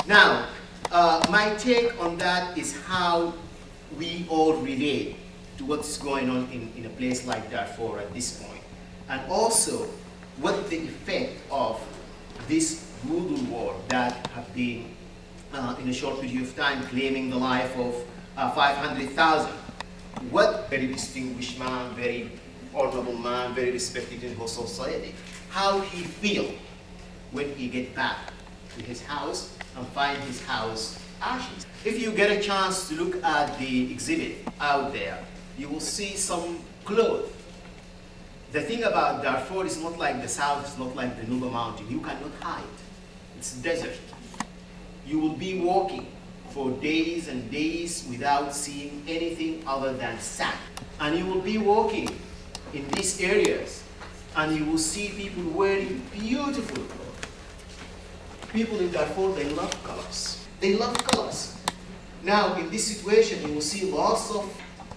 Now, my take on that is how we all relate to what's going on in a place like Darfur at this point, and also what the effect of this brutal war that have been in a short period of time claiming the life of 500,000. What very distinguished man, very honorable man, very respected in the whole society, how he feel when he get back to his house and find his house ashes. If you get a chance to look at the exhibit out there, you will see some clothes. The thing about Darfur is not like the south, it's not like the Nuba Mountain. You cannot hide. It's desert. You will be walking for days and days without seeing anything other than sand. And you will be walking in these areas and you will see people wearing beautiful clothes. People in Darfur, they love colors. They love colors. Now, in this situation, you will see lots of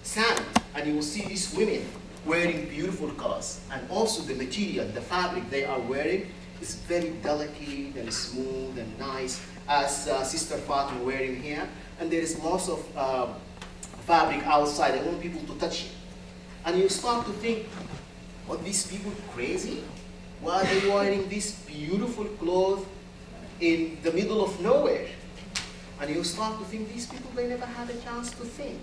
sand and you will see these women wearing beautiful colors. And also the material, the fabric they are wearing is very delicate and smooth and nice, as Sister Fatima wearing here. And there is lots of fabric outside. I want people to touch it. And you start to think, are these people crazy? Why are they wearing these beautiful clothes in the middle of nowhere? And you start to think, these people, they never had a chance to think.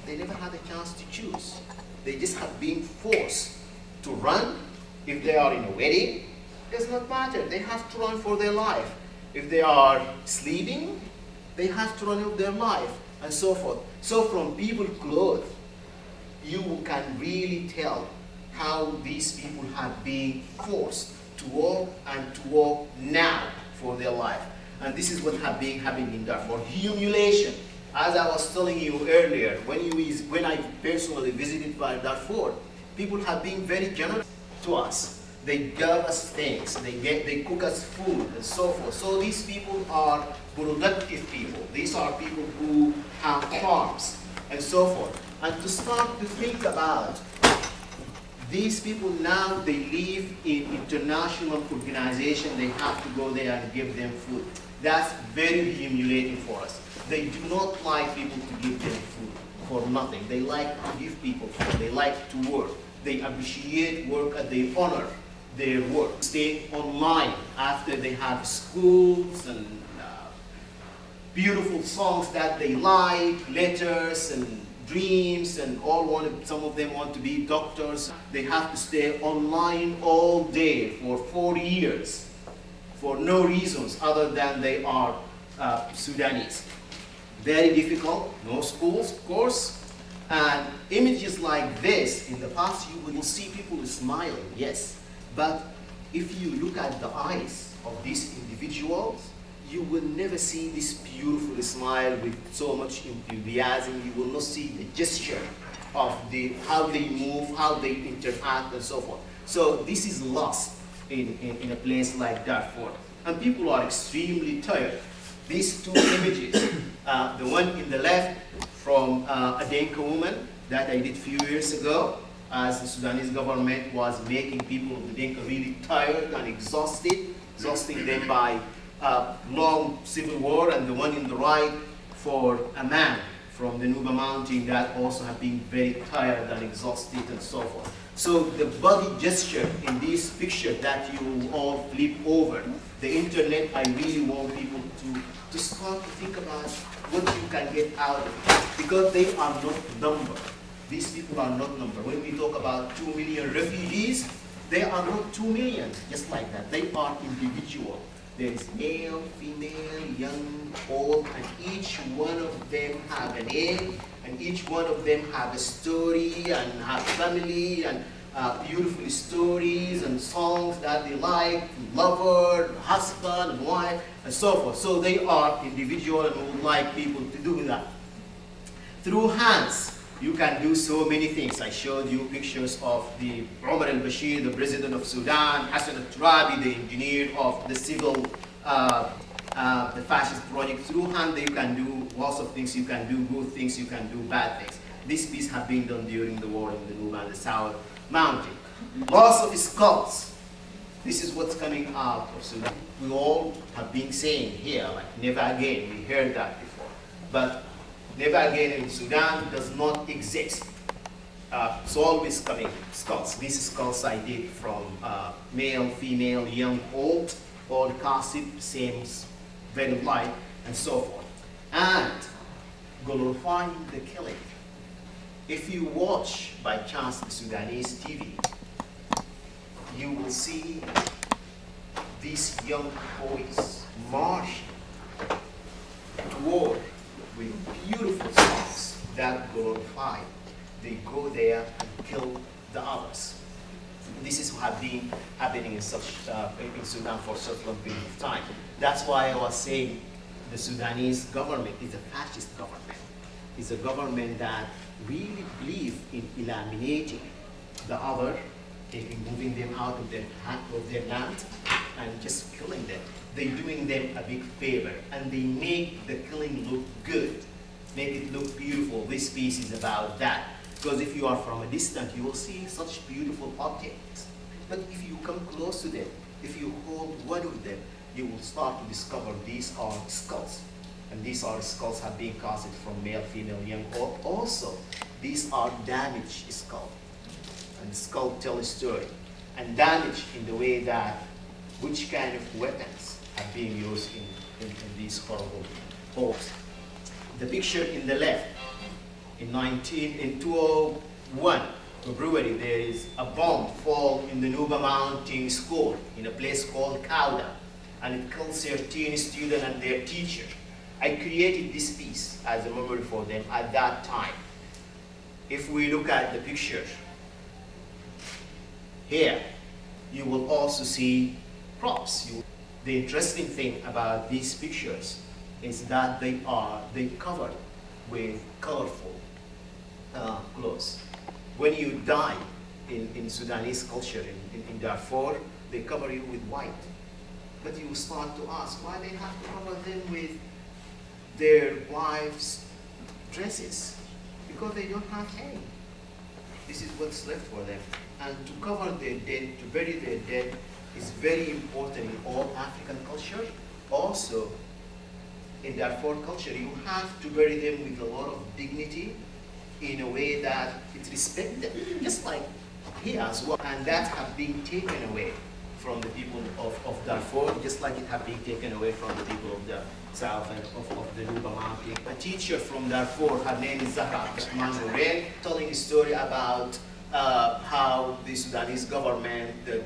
They never had a chance to choose. They just have been forced to run. If they are in a wedding, it does not matter. They have to run for their life. If they are sleeping, they have to run for their life, and so forth. So from people's clothes, you can really tell how these people have been forced to walk and to walk now for their life. And this is what has been happening in Darfur. Humiliation. As I was telling you earlier, when I personally visited Darfur, people have been very generous to us. They give us things, they cook us food, and so forth. So these people are productive people. These are people who have farms, and so forth. And to start to think about these people now, they live in international organization. They have to go there and give them food. That's very humiliating for us. They do not like people to give them food for nothing. They like to give people food. They like to work. They appreciate work and they honor their work. Stay online after they have schools and beautiful songs that they like, letters and dreams, and some of them want to be doctors. They have to stay online all day for 4 years for no reasons other than they are Sudanese. Very difficult, no schools, of course. And images like this, in the past you will see people smiling, yes. But if you look at the eyes of these individuals, you will never see this beautiful smile with so much enthusiasm. You will not see the gesture of how they move, how they interact, and so forth. So this is lost in a place like Darfur. And people are extremely tired. These two images, the one in the left from a Dinka woman that I did a few years ago, as the Sudanese government was making people of the Dinka really tired and exhausting them by long civil war, and the one in the right for a man from the Nuba Mountain that also have been very tired and exhausted and so forth. So the body gesture in this picture that you all flip over, the internet, I really want people to start to think about what you can get out of it, because they are not numbered. These people are not numbered. When we talk about 2 million refugees, they are not 2 million, just like that. They are individual. There is male, female, young, old, and each one of them have a name, and each one of them have a story and have family and beautiful stories and songs that they like, lover, husband, and wife, and so forth. So they are individual, and we would like people to do that. Through hands, you can do so many things. I showed you pictures of the Omar al-Bashir, the president of Sudan, Hassan al-Turabi, the engineer of the civil, the fascist project. Through hand, you can do lots of things. You can do good things, you can do bad things. This piece have been done during the war in the Nuba and the South Mountain. Lots of skulls. This is what's coming out of Sudan. we all have been saying here, like never again, we heard that before. But never again in Sudan does not exist. It's always coming skulls. These skulls I did from male, female, young, old, all casted, same, very light, and so forth. And glorifying the killing. If you watch by chance the Sudanese TV, you will see these young boys marching to war with beautiful songs that glorify. They go there and kill the others. This is what has been happening in Sudan for such a long period of time. That's why I was saying the Sudanese government is a fascist government. It's a government that really believes in eliminating the other, moving them out of their land, and just killing them. They're doing them a big favor, and they make the killing look good, make it look beautiful. This piece is about that. Because if you are from a distance, you will see such beautiful objects. But if you come close to them, if you hold one of them, you will start to discover these are skulls. And these are skulls have been casted from male, female, young, old. Also, these are damaged skulls. And the skull tell a story. And damaged in the way that which kind of weapons are being used in these horrible holes. The picture in the left, in 2001, February, there is a bomb fall in the Nuba Mountains school in a place called Kauda, and it killed 13 students and their teacher. I created this piece as a memory for them at that time. If we look at the picture here, you will also see props. The interesting thing about these pictures is that they covered with colorful clothes. When you die in Sudanese culture, in Darfur, they cover you with white. But you start to ask why they have to cover them with their wives' dresses, because they don't have any. This is what's left for them. And to cover their dead, to bury their dead, is very important in all African culture. Also, in Darfur culture, you have to bury them with a lot of dignity, in a way that it respects them, just like here as well. And that has been taken away from the people of Darfur, just like it has been taken away from the people of the south and of the Nuba Mountains. A teacher from Darfur, her name is Zahra Mangourain, telling a story about how the Sudanese government, the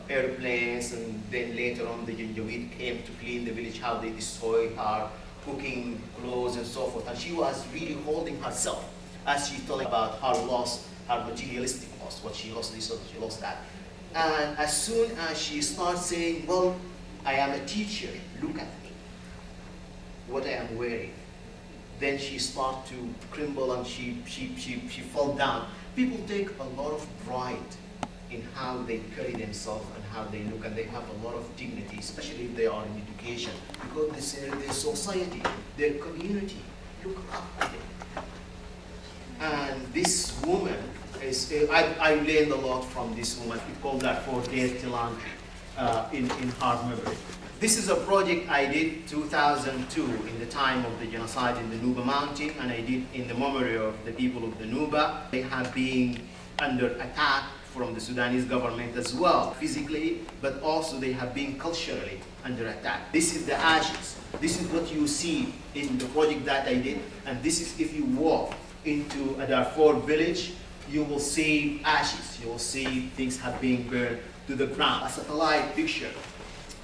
airplanes, and then later on the Janjaweed came to clean the village, how they destroyed her cooking clothes and so forth. And she was really holding herself as she told about her loss, her materialistic loss, what she lost this, she lost that. And as soon as she starts saying, well, I am a teacher, look at me, what I am wearing, then she starts to crumble and she falls down. People take a lot of pride in how they carry themselves and how they look, and they have a lot of dignity, especially if they are in education, because their society, their community, look up to them. And this woman is, I learned a lot from this woman. We call that for their talent in her memory. This is a project I did 2002 in the time of the genocide in the Nuba Mountain, and I did in the memory of the people of the Nuba. They have been under attack from the Sudanese government as well, physically, but also they have been culturally under attack. This is the ashes. This is what you see in the project that I did, and this is if you walk into a Darfur village, you will see ashes. You will see things have been burned to the ground. A satellite picture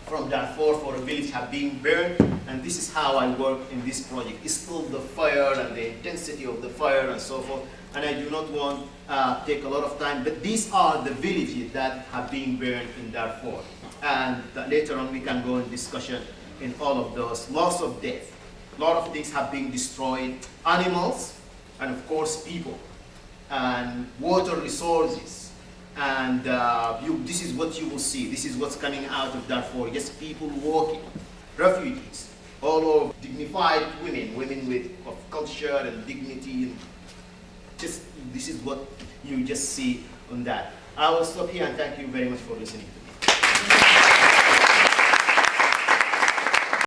from Darfur for a village have been burned, and this is how I work in this project. It's still the fire and the intensity of the fire and so forth, and I do not want to take a lot of time, but these are the villages that have been burned in Darfur. And later on we can go in discussion in all of those. Loss of death. A lot of things have been destroyed. Animals, and of course people, and water resources. And this is what you will see. This is what's coming out of Darfur. Just people walking, refugees, all over, dignified women with culture and dignity. And just this is what you just see on that. I will stop here and thank you very much for listening to me.